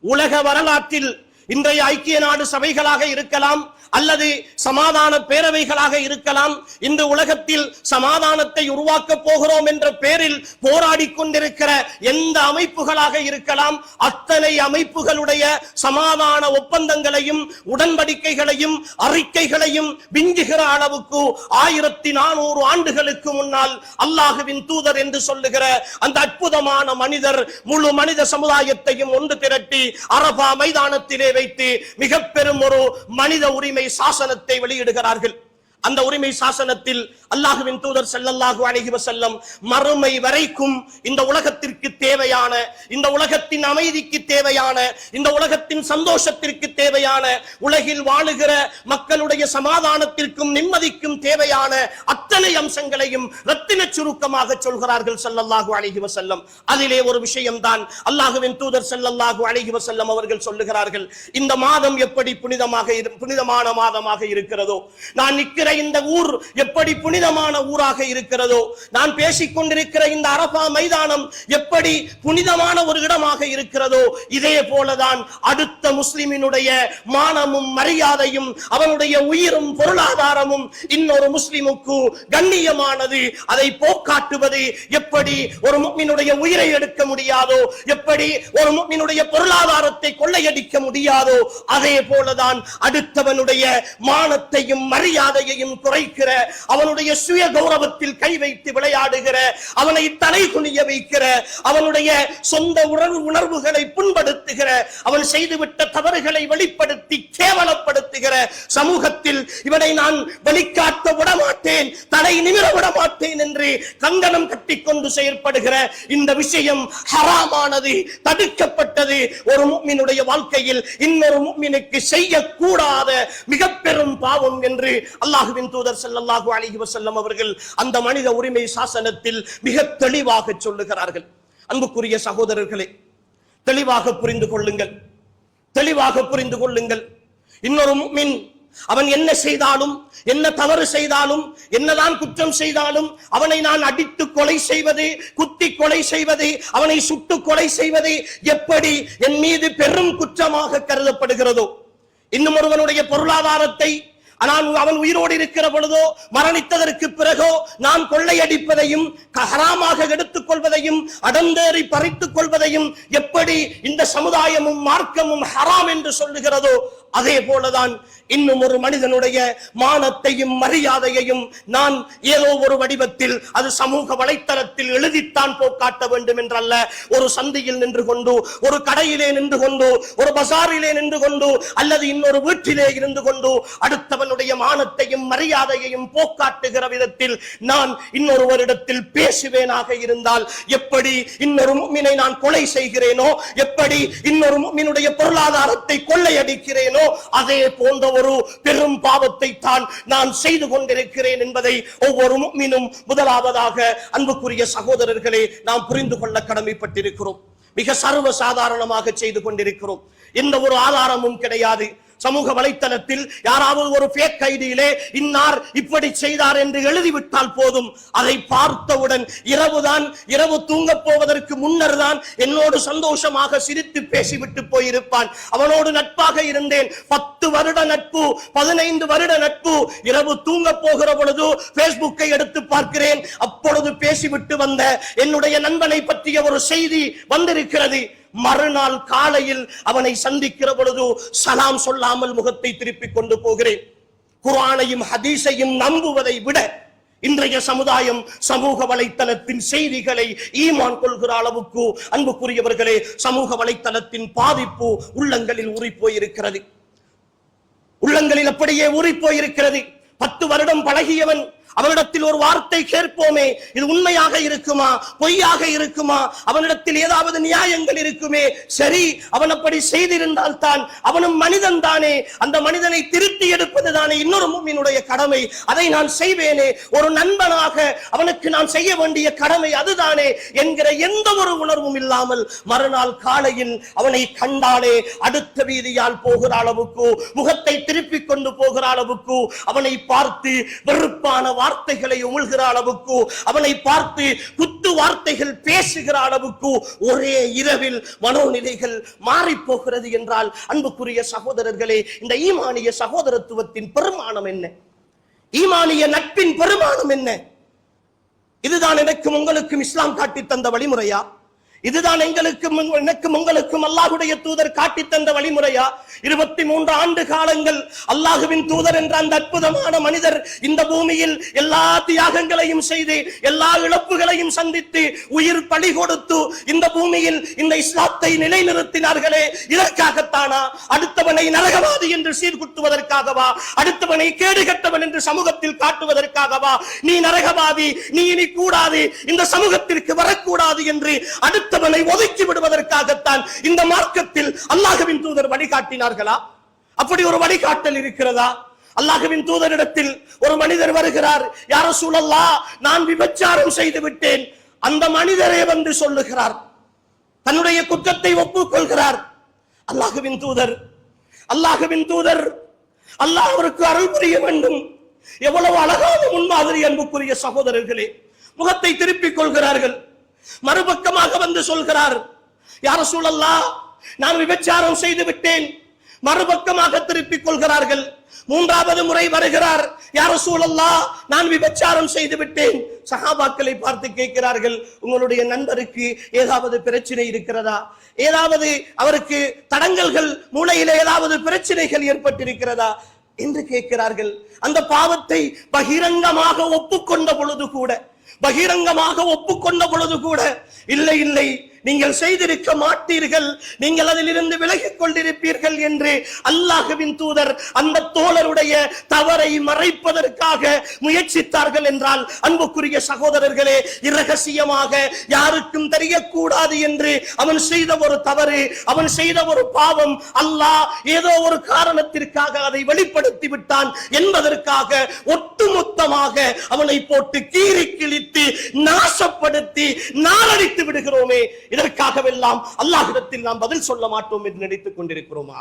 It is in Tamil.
உலக வரலாற்றில் இன்றைய ஐக்கிய நாடு சபைகளாக இருக்கலாம் அல்லது சமாதான பேரவைகளாக இருக்கலாம், இந்த உலகத்தில் சமாதானத்தை உருவாக்க போகிறோம் என்ற பெயரில் போராடி கொண்டிருக்கிற எந்த அமைப்புகளாக இருக்கலாம், அத்தனை அமைப்புகளுடைய சமாதான ஒப்பந்தங்களையும் உடன்படிக்கைகளையும் அறிக்கைகளையும் விஞ்சுகிற அளவுக்கு 1400 ஆண்டுகளுக்கு முன்னால் அல்லாஹ்வின் தூதர் என்று சொல்லுகிற அந்த அற்புதமான மனிதர் முழு மனித சமுதாயத்தையும் ஒன்று திரட்டி அரபா மைதானத்திலே வைத்து மிக பெரும் ஒரு மனித உரிமை சாசனத்தை வெளியிடுகிறார்கள். அந்த உரிமை சாசனத்தில் அல்லாஹ்வின் தூதர் ஸல்லல்லாஹு அலைஹி வஸல்லம் மறுமை வரைக்கும் இந்த உலகத்திற்கு தேவையான, இந்த உலகத்தின் அமைதிக்கு தேவையான, இந்த உலகத்தின் சந்தோஷத்திற்கு தேவையான, உலகில் வாழுகிற மக்களுடைய சமாதானத்திற்கும் நிம்மதிக்கும் தேவையான அத்தனை அம்சங்களையும் ரத்தின சுருக்கமாக சொல்கிறார்கள் ஸல்லல்லாஹு அலைஹி வஸல்லம். அதிலே ஒரு விஷயம்தான் அல்லாஹ்வின் தூதர் ஸல்லல்லாஹு அலைஹி வஸல்லம் அவர்கள் சொல்லுகிறார்கள், இந்த மாதம் எப்படி புனிதமான மாதமாக இருக்கிறதோ, நான் நிற்கிற இந்த ஊர் எப்படி புனிதமான ஊராக இருக்கிறதோ, நான் பேசிக் கொண்டிருக்கிற இந்த அரபா மைதானம் எப்படி புனிதமான ஒரு இடமாக இருக்கிறதோ, இதே போலதான் அடுத்த முஸ்லிமினுடைய மானமும் மரியாதையும் அவனுடைய உயிரும் பொருளாதாரமும் இன்னொரு முஸ்லிமுக்கு கண்ணியமானது. அதை போக்காட்டுவது எப்படி ஒரு முஃமினுடைய உயிரை எடுக்க முடியாதோ, எப்படி ஒரு முஃமினுடைய பொருளாதாரத்தை கொள்ளையடிக்க முடியாதோ, அதே போலதான் அடுத்தவனுடைய மானத்தையும் மரியாதையையும் குறைக்கிற, அவனுடைய சுய கௌரவத்தில் கை வைத்து விளையாடுகிற, அவனை தலை குனிய வைக்கிற, அவனுடைய சொந்த உணர்வுகளை புண்படுத்துகிற, அவன் செய்துவிட்ட தவறுகளை வெளிப்படுத்தி கேவலப்படுத்துகிற சமூகத்தில் இவனை நான் வெளிக்காட்ட விடமாட்டேன், தலை நிமிர விடமாட்டேன் என்று கங்கணம் கட்டிக்கொண்டு செயற்படுகிற இந்த விஷயம் ஹராமானது, தடுக்கப்பட்டது. ஒரு முஃமினுடைய வாழ்க்கையில் இன்னொரு முஃமினுக்கு செய்யக்கூடாத மிக பெரும் பாவம் என்று அல்லாஹ்வின் தூதர் ஸல்லல்லாஹு அலைஹி வஸல்லம் அவர்கள் அந்த மனித உரிமை சாசனத்தில் மிக தெளிவாக சொல்லுகிறார்கள். அன்புக்குரிய சகோதரர்களே, தெளிவாக புரிந்து கொள்ளுங்கள், தெளிவாக புரிந்து கொள்ளுங்கள். இன்னொரு முஃமின் அவன் என்ன செய்தாலும், என்ன தவறு செய்தாலும், என்னதான் குற்றம் செய்தாலும், அவனை நான் அடித்து கொலை செய்வது, குத்தி கொலை செய்வது, அவனை சுட்டு கொலை செய்வது எப்படி என் மீது பெரும் குற்றமாக கருதப்படுகிறதோ, இன்னும் ஒருவனுடைய பொருளாதாரத்தை அவன் உயிரோடு இருக்கிற பொழுதோ மரணித்ததற்கு பிறகோ நான் கொள்ளையடிப்பதையும் ஹராமாக எடுத்துக் கொள்வதையும் அடந்தேறி பறித்துக் கொள்வதையும் எப்படி இந்த சமுதாயமும் மார்க்கமும் ஹராம் என்று சொல்லுகிறதோ, அதே போலதான் இன்னும் ஒரு மனிதனுடைய மானத்தையும் மரியாதையையும் நான் ஏதோ ஒரு வடிவத்தில், அது சமூக வலைத்தளத்தில் எழுதித்தான் போக்காட்ட வேண்டும் என்றல்ல, ஒரு சந்தையில் நின்று கொண்டு, ஒரு கடையிலே நின்று கொண்டு, ஒரு பசாரிலே நின்று கொண்டு, அல்லது இன்னொரு வீட்டிலே இருந்து கொண்டு அடுத்தவனுடைய மானத்தையும் மரியாதையையும் போக்காட்டுகிற விதத்தில் நான் இன்னொருவரிடத்தில் பேசுவேனாக இருந்தால், எப்படி இன்னொரு முஃமினை நான் கொலை செய்கிறேனோ, எப்படி இன்னொரு முஃமினுடைய பொருளாதாரத்தை கொள்ளையடிக்கிறேனோ, அதே போன்ற ஒரு பெரும் பாவத்தை தான் நான் செய்து கொண்டிருக்கிறேன் என்பதை ஒவ்வொரு முஃமினும் முதலாவதாக அன்புக்குரிய சகோதரர்களே நாம் புரிந்து கொள்ள கடமைப்பட்டிருக்கிறோம். மிக சர்வ சாதாரணமாக செய்து கொண்டிருக்கிறோம். எந்த ஒரு ஆதாரமும் கிடையாது. சமூக வலைத்தளத்தில் யாராவது ஒரு ஃபேக் ஐடியிலே இன்னார் இப்படி செய்தார் என்று எழுதிவிட்டால் போதும், அதை பார்த்தவுடன் இரவு தூங்க போவதற்கு முன்னர் தான் என்னோடு சந்தோஷமாக சிரித்து பேசிவிட்டு போயிருப்பான். அவனோடு நட்பாக இருந்தேன், 10 வருட நட்பு, 15 வருட நட்பு. இரவு தூங்க போகிற பொழுது பேஸ்புக்கை எடுத்து பார்க்கிறேன், அப்பொழுது பேசிவிட்டு வந்த என்னுடைய நண்பனை பற்றிய ஒரு செய்தி வந்திருக்கிறது. மறுநாள் காலையில் அவனை சந்திக்கிற பொழுது சலாம் சொல்லாமல் முகத்தை திருப்பிக் கொண்டு போகிறேன். குர்ஆனையும் ஹதீஸையும் நம்புவதை விட இன்றைய சமுதாயம் சமூக வலைத்தளத்தின் செய்திகளை ஈமான் கொள்கிற அளவுக்கு அன்புக்குரியவர்களே சமூக வலைத்தளத்தின் பாதிப்பு உள்ளங்களில் ஊறிப்போயிருக்கிறது. உள்ளங்களில் அப்படியே ஊறிப்போயிருக்கிறது. 10 வருடம் பழகியவன், அவனிடத்தில் ஒரு வார்த்தை கேட்போமே, இது உண்மையாக இருக்குமா, பொய்யாக இருக்குமா, அவனிடத்தில் ஏதாவது நியாயங்கள் இருக்குமே, சரி அவன் அப்படி செய்திருந்தால் தான் அவனும் மனிதன் தானே, அந்த மனிதனை திருத்தி எடுப்பது தானே இன்னொரு முஃமினுடைய கடமை, அதை நான் செய்வேனே, ஒரு நண்பனாக அவனுக்கு நான் செய்ய வேண்டிய கடமை அதுதானே என்கிற எந்த ஒரு உணர்வும் இல்லாமல் மறுநாள் காலையில் அவனை கண்டாலே அடுத்த வீதியால் போகிற அளவுக்கு, முகத்தை திருப்பிக் கொண்டு போகிற அளவுக்கு அவனை பார்த்து வெறுப்பான வார்த்தைகளை உமிழ்கிற அளவுக்கு, அவனை பார்த்து குத்து வார்த்தைகள் பேசுகிற அளவுக்கு ஒரே இரவில் மனோநிலைகள் மாறி போகிறது என்றால், அன்புக்குரிய சகோதரர்களே, இந்த ஈமானிய சகோதரத்துவத்தின் பெருமானம் என்ன? ஈமானிய நட்பின் பெருமானம் என்ன? இதுதான் எனக்கும் உங்களுக்கும் இஸ்லாம் காட்டி தந்த வழிமுறையா? இதுதான் எனக்கும் உங்களுக்கும் அல்லாஹ்வுடைய தூதர் காட்டி தந்த வழிமுறையா? 23 ஆண்டு காலங்கள் அல்லாஹ்வின் தூதர் என்ற அந்த அற்புதமான மனிதர் இந்த பூமியில் எல்லா தியாகங்களையும் செய்து, எல்லா இழப்புகளையும் சந்தித்து, உயிர் பலி கொடுத்து இந்த பூமியில் இந்த இஸ்லாத்தை நிலைநிறுத்தினார்களே, இதற்காகத்தானா? அடுத்தவனை நரகவாதி என்று சீர்குட்டுவதற்காகவா? அடுத்தவனை கேடுகட்டவன் என்று சமூகத்தில் காட்டுவதற்காகவா? நீ நரகவாதி, நீ இனி கூடாது, இந்த சமூகத்திற்கு வரக்கூடாது என்று அடுத்தவனை ஒதுக்கி விடுவதற்காகத்தான் இந்த மார்க்கத்தில் அல்லாஹ்வின் தூதர் வழிகாட்டினார்களா? அப்படி ஒரு வழிகாட்டல் இருக்கிறதா? அல்லாஹ்வின் தூதரிடத்தில் ஒரு மனிதர் வருகிறார், யா ரசூலல்லாஹ், நான் விபச்சாரம் செய்து விட்டேன். அந்த மனிதரே வந்து சொல்லுகிறார், தன்னுடைய குற்றத்தை ஒப்புக்கொள்கிறார். அல்லாஹ்வின் தூதர் அல்லாஹ் அவருக்கு அருள் புரிய வேண்டும். எவ்வளவு அழகான முன்மாதிரி! அன்புக்குரிய சகோதரர்களே, முகத்தை திருப்பிக் கொள்கிறார்கள். மறுபக்கமாக வந்து சொல்கிறார், யா ரசூலல்லாஹ், நான் விபச்சாரம் செய்து விட்டேன். மறுபக்கமாக திருப்பிக் கொள்கிறார்கள். 3வது முறை வருகிறார், யா ரசூலல்லாஹ், நான் விபச்சாரம் செய்து விட்டேன். சஹாபாக்களை பார்த்து கேட்கிறார்கள், உங்களுடைய நண்பருக்கு ஏதாவது பிரச்சனை இருக்கிறதா? ஏதாவது அவருக்கு தடங்கல்கள், மூளையில ஏதாவது பிரச்சனைகள் ஏற்பட்டிருக்கிறதா என்று கேட்கிறார்கள். அந்த பாவத்தை பகிரங்கமாக ஒப்புக்கொண்ட பொழுது கூட இல்லை, நீங்கள் செய்திருக்க மாட்டீர்கள், நீங்கள் அதிலிருந்து விலகிக் கொண்டிருப்பீர்கள் என்று அல்லாஹ்வின் தூதர் அந்த தோழருடைய தவறை மறைப்பதற்காக முயற்சித்தார்கள் என்றால், அன்புக்குரிய சகோதரர்களே, இரகசியமாக யாருக்கும் தெரியக்கூடாது என்று அவன் செய்த ஒரு தவறு, அவன் செய்த ஒரு பாவம், அல்லாஹ் ஏதோ ஒரு காரணத்திற்காக அதை வெளிப்படுத்தி விட்டான் என்பதற்காக ஒட்டுமொத்தமாக அவனை போட்டு கீறி கிழித்து நாசப்படுத்தி நாளடித்து விடுகிறோமே. இதற்காகவெல்லாம் அல்லாஹ்விடத்தில் நாம் பதில் சொல்ல மாட்டோம் என்று நினைத்துக் கொண்டிருக்கிறோமா?